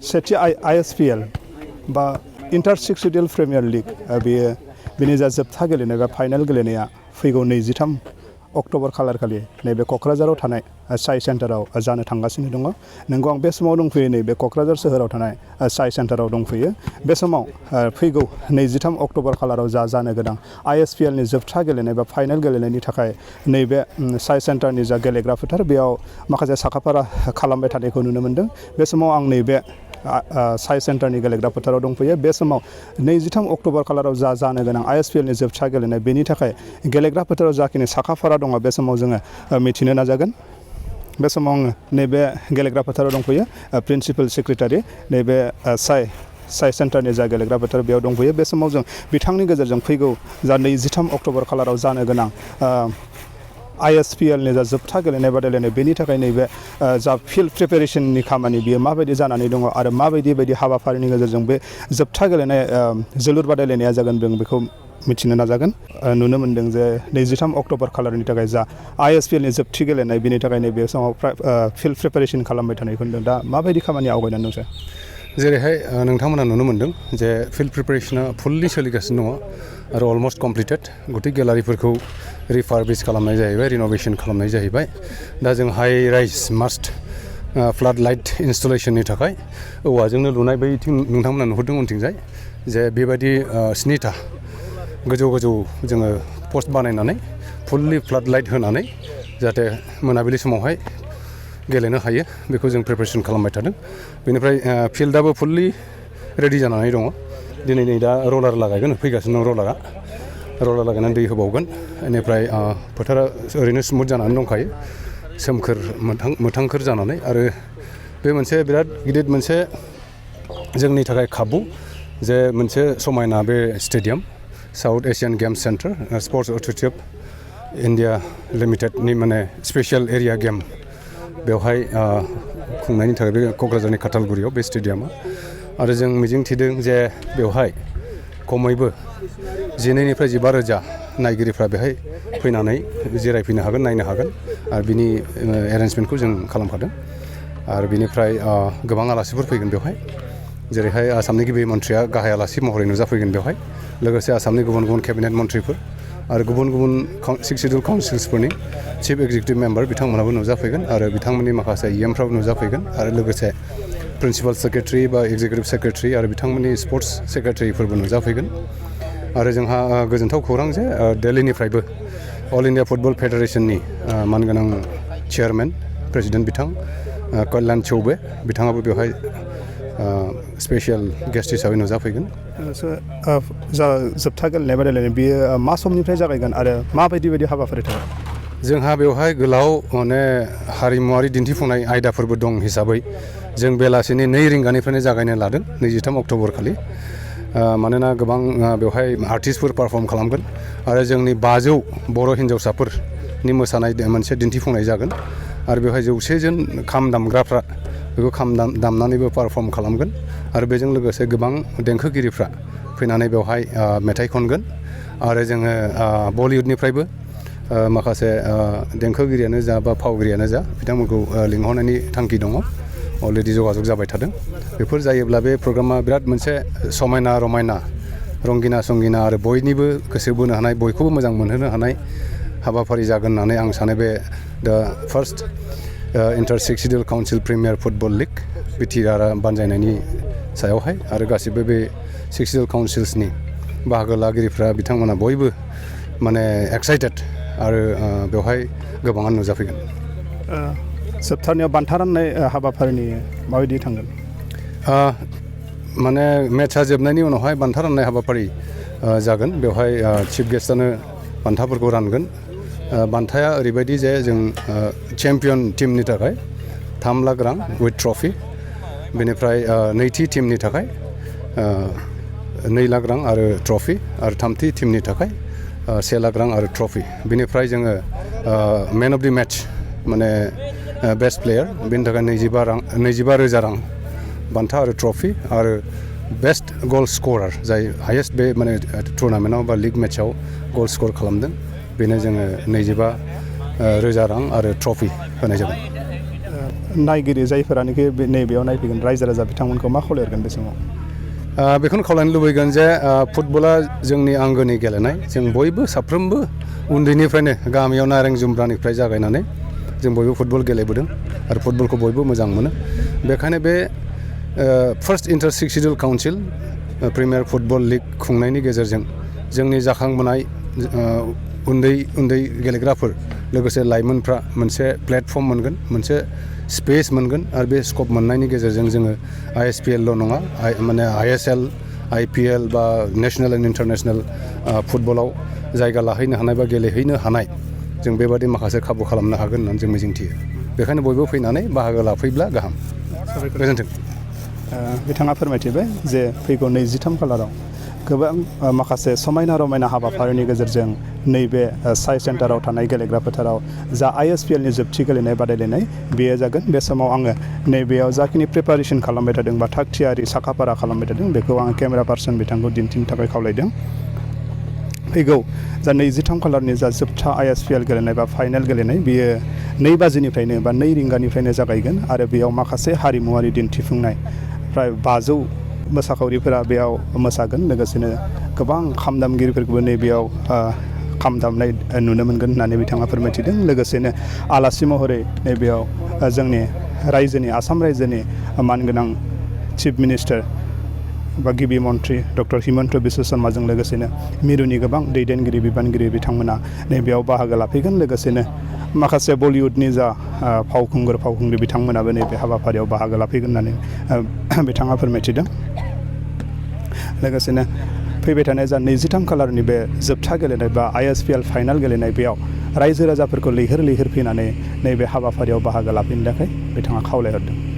सेथि ISPL बा inter सेक्सुडेल premier league बेयो बिनि जा जोबथा गेलेनाय बा फाइनाल गेलेनाया फैगौ 23 अक्ट'बर खालारखालि नैबे क'क्राझाराव थानाय साइ सेन्टाराव जानो थांगासिनो दङ। नोंगौ आं बे समाव दंफैयो नैबे क'क्राझार सोहोराव थानाय साइ सेन्टाराव दंफैयो। बे समाव फैगौ 23 अक्ट'बर खालाराव जानो गोनां ISPL नि जोबथा गेलेनाय बा फाइनाल गेलेनायनि थाखाय नैबे साइ सेन्टारनि जा गेलेग्रा फोथार बेयाव माखासे साखाफारा खालामबाय थानायखौ नुनो मोन्दों। बे समाव आं नैबे साइ सेन्टारनि गेलेग्रा फोथाराव दंफैयो। बे समाव 23 अक्ट'बर खालाराव जानो गोनां ISPL नि जोबथा गेलेनाय बेनि थाखाय गेलेग्रा फोथाराव जाखिनि साखाफारा दङ बे समाव जोङो मिथिनो नाजागोन। बे समाव आङो नैबे गेलेग्रा फोथाराव दंफैयो। प्रिन्सिपाल सेक्रेटारि नैबे साइ सेन्टारनि जा गेलेग्रा फोथार बेयाव दंफैयो। बे समाव जों बिथांनि गेजेरजों फैगौ जा 23 अक्ट'बर खालाराव जानो गोनां ISPL नि जा जोबथा गेलेनाय बादायलायनाय बेनि थाखाय नैबे जा फिल्ड प्रिपेरेसननि खामानि बियो माबायदि जानानै दङ आरो माबायदि हाबाफारिनि गेजेरजों बे जोबथा गेलेनाय जोलुर बादायलायनाया जागोन जों बेखौ मिथिनो नाजागोन। नुनो मोन्दों जे 23 अक्ट'बर खालारनि थाखाय जा ISPL नि जोबथि गेलेनाय बेनि थाखाय नैबे समाव फिल्ड प्रिपेरेसन खालामबाय थानायखौ नुदों। दा माबायदि खामानि आवगायनानै दं सार? जेरैहाय नोंथांमोना नुनो मोन्दों जे फिल्ड प्रिपेरेसना फुल्लि सोलिगासिनो दङ आरो अलमस्ट कमप्लिटेड। गथै गेलारिफोरखौ रिफारबिश खालामनाय जाहैबाय, रिन'भेसन खालामनाय जाहैबाय। दा जों हाइ राइज मास्ट फ्लाड लाइट इनस्टलेशननि थाखाय औवाजोंनो लुनाय बैथिं नोंथांमोना नुहुरदों उनथिंजाय जे बेबायदि 7टा गोजौ जोङो पस्ट बानायनानै फुल्लि फ्लाड लाइट होनानै जाहाथे मोनाबिलि समावहाय गेलेनो हायो बेखौ जों प्रिपेरेसन खालामबाय थादों। बेनिफ्राय फिल्डआबो फुल्लि रेडि जानानै दङ। दिनै दा रलार लागायगोन, फैगासिनो दं रलार लागायनानै दै होबावगोन। बेनिफ्राय फोथारा ओरैनो स्मुथ जानानै दंखायो, सोमखोर मोथांखोर जानानै। आरो बे मोनसे बिराद गिदिर मोनसे जोंनि थाखाय खाबु जे मोनसे समायना बे stadium South Asian Games centre Sports Authority of India लिमिटेडनि माने स्पेसियेल एरिया गेम बेवहाय खुंनायनि थाखाय बे क'क्राझारनि खाथालगुरियाव बे स्टेडियामा। आरो जों मिजिंथिदों जे बेवहाय खमैबो 12निफ्राय 15,000 नायगिरिफ्रा बेहाय फैनानै जिरायफैनो हागोन, नायनो हागोन। आरो बिनि एरेन्जमेन्टखौ जों खालामखादों। आरो बिनिफ्राय गोबां आलासिफोर फैगोन बेवहाय, जेरैहाय आसामनि गिबि मन्थ्रिया गाहाय आलासि महरै नुजाफैगोन बेवहाय, लोगोसे आसामनि गुबुन केबिनेट मन्थ्रिफोर आरो गुबुन 6 सिडिउल काउन्सिल्सफोरनि चिफ एक्जिकिउटिभ मेम्बार बिथांमोनाबो नुजाफैगोन आरो बिथांमोननि माखासे EMफ्राबो नुजाफैगोन आरो लोगोसे प्रिन्सिपाल सेक्रेटारि बा एक्जिकिउटिभ सेक्रेटारि आरो बिथांमोननि स्पर्ट्स सेक्रेटारिफोरबो नुजाफैगोन। आरो जोंहा गोजोनथाव खौरां जे दिल्लीनिफ्रायबो अल इन्डिया फुटबल फेडारेसननि मानगोनां चेयारमेन प्रेसिडेन्ट बिथां कल्याण चौबे बिथाङाबो बेवहाय स्पेसियेल गेस्ट हिसाबै नुजाफैगोन। जा जोबथा गेलेनाय बादायलायनाय बेयो मा समनिफ्राय जागायगोन आरो माबायदि हाबाफारि थागोन? जोंहा बेवहाय गोलाव माने हारिमुवारि दिन्थिफुंनाय आयदाफोरबो दं हिसाबै जों बेलासिनि 2 रिंगानिफ्रायनो जागायनो लादों 23 अक्ट'बर खालि। मानोना गोबां बेवहाय आर्टिस्टफोर पारफर्म खालामगोन आरो जोंनि 500 बर' हिन्जावसाफोरनि मोसानाय मोनसे दिन्थिफुंनाय जागोन। आरो बेवहाय 100 जन खाम दामग्राफ्रा बेखौ खाम दामनानैबो पारफर्म खालामगोन। आरो बेजों लोगोसे गोबां देंखोगिरिफ्रा फैनानै बेवहाय मेथाइ खनगोन। आरो जोङो बलिउडनिफ्रायबो माखासे देंखोगिरियानो जा बा फावगिरियानो जा बिथांमोनखौ लिंहरनायनि थांखि दङ। अलरेडि जगाजग जाबाय थादों। बेफोर जायोब्ला बे प्रग्रामा बिराद मोनसे समायना रमायना रंगिना संगिना आरो बयनिबो गोसो बोनो हानाय, बयखौबो मोजां मोनहोनो हानाय हाबाफारि जागोन होननानै आं सानो। बे दा फार्स्ट इन्टार सेक्सुडेल council premier football league BTR बानजायनायनि सायावहाय आरो गासिबो बे सेक्सुडेल काउन्सिल्सनि बाहागो लागिरिफ्रा बिथांमोना बयबो माने एक्साइटेड आरो बेवहाय गोबाङानो नुजाफैगोन। जोबथारनायाव बान्था राननाय हाबाफारिनि माबायदि थांगोन? माने मेट्चआ जोबनायनि उनावहाय बान्था राननाय हाबाफारि जागोन। बेवहाय चिफ गेस्टआनो बान्थाफोरखौ रानगोन। बान्थाया ओरैबायदि जे जों चेम्पियन टिमनि थाखाय 3 लाख रां विथ ट्रफि। बेनिफ्राय नैथि टिमनि थाखाय 2 लाख रां आरो ट्रफि आरो थामथि टिमनि थाखाय 1 लाख रां आरो ट्रफि। बेनिफ्राय जोङो मेन अफ दि मेट्च माने बेस्ट प्लेयार बेनि थाखाय 25,000 रां बान्था आरो ट्रफि आरो बेस्ट गल स्करार जाय हाइएस्ट बे माने टुर्नामेन्टआव बा लिग मेट्चआव गल स्कर खालामदों बेनो जोङो 25,000 रां आरो ट्रफि होनाय जागोन। नायगिरि जायफोरानोखि नैबेयाव नायफैगोन रायजो राजा बिथांमोनखौ मा खावलायगोन बे समाव? बेखौनो खावलायनो लुबैगोन जे फुटबला जोंनि आंगोनि गेलेनाय जों बयबो साफ्रोमबो उन्दैनिफ्रायनो गामियाव नारें जुम्ब्रानिफ्राय जागायनानै जों बयबो फुटबल गेलेबोदों आरो फुटबलखौ बयबो मोजां मोनो। बेखायनो बे first inter six schedule council premier football league खुंनायनि गेजेरजों जोंनि जाखांबोनाय उन्दै गेलेग्राफोर लोगोसे लाइमोनफ्रा मोनसे प्लेटफर्म मोनगोन, मोनसे स्पेस मोनगोन आरो बे स्कप मोननायनि गेजेरजों जोङो ISPL नङा माने ISL, IPL बा नेसनेल एन्ड इन्टारनेसनेल फुटबलाव जायगा लाहैनो हानाय बा गेलेहैनो हानाय जों बेबादि माखासे खाबु खालामनो हागोन होननानै जों मिजिंथियो। बेखायनो बयबो फैनानै बाहागो लाफैब्ला गाहाम। गोजोन्थों। बिथाङा फोरमायथिबाय जे फैगौ 23 खालाराव गोबां माखासे समायना रमायना हाबाफारिनि गेजेरजों नैबे साइ सेन्टाराव थानाय गेलेग्रा फोथाराव जा ISPLनि जोबथि गेलेनाय बादायलायनाय बेयो जागोन। बे समाव आङो नैबेयाव जाखिनि प्रिपारेसन खालामबाय थादों बा थाग थियारि साखाफारा खालामबाय थादों बेखौ आं केमेरा पार्सन बिथांखौ दिन्थिनो थाखाय खावलायदों। फैगौ जा 23 खालारनि जा जोबथा ISPL गेलेनाय बा फाइनाल गेलेनाय बेयो 2 बाजिनिफ्रायनो बा 2 रिंगानिफ्रायनो जागायगोन आरो बेयाव माखासे हारिमुवारि दिन्थिफुंनाय फ्राय 500 मोसाखावरिफोरा बेयाव मोसागोन। लोगोसेनो गोबां खाम दामगिरिफोरखौबो नैबेयाव खाम दामनाय नुनो मोनगोन होननानै बिथाङा फोरमायथिदों। लोगोसेनो आलासि महरै नैबेयाव जोंनि रायजोनि आसाम रायजोनि मानगोनां चिफ मिनिस्टार बा गिबि मन्त्रि डक्टर हिमन्त बिश्व शर्माजों लोगोसेनो मिरुनि गोबां दैदेनगिरि बिबानगिरि बिथांमोना नैबेयाव बाहागो लाफैगोन। लोगोसेनो माखासे बलिउडनि जा फावखुंग्रि बिथांमोनाबो नैबे हाबाफारियाव बाहागो लाफैगोन होननानै बिथाङा फोरमायथिदों। लोगोसेनो फैबाय थानाय जा 23 खालारनि बे जोबथा गेलेनाय बा ISPL फाइनाल गेलेनाय बेयाव रायजो राजाफोरखौ लैहोर फैनानै नैबे हाबाफारियाव बाहागो लाफैनो थाखाय बिथाङा खावलायहरदों।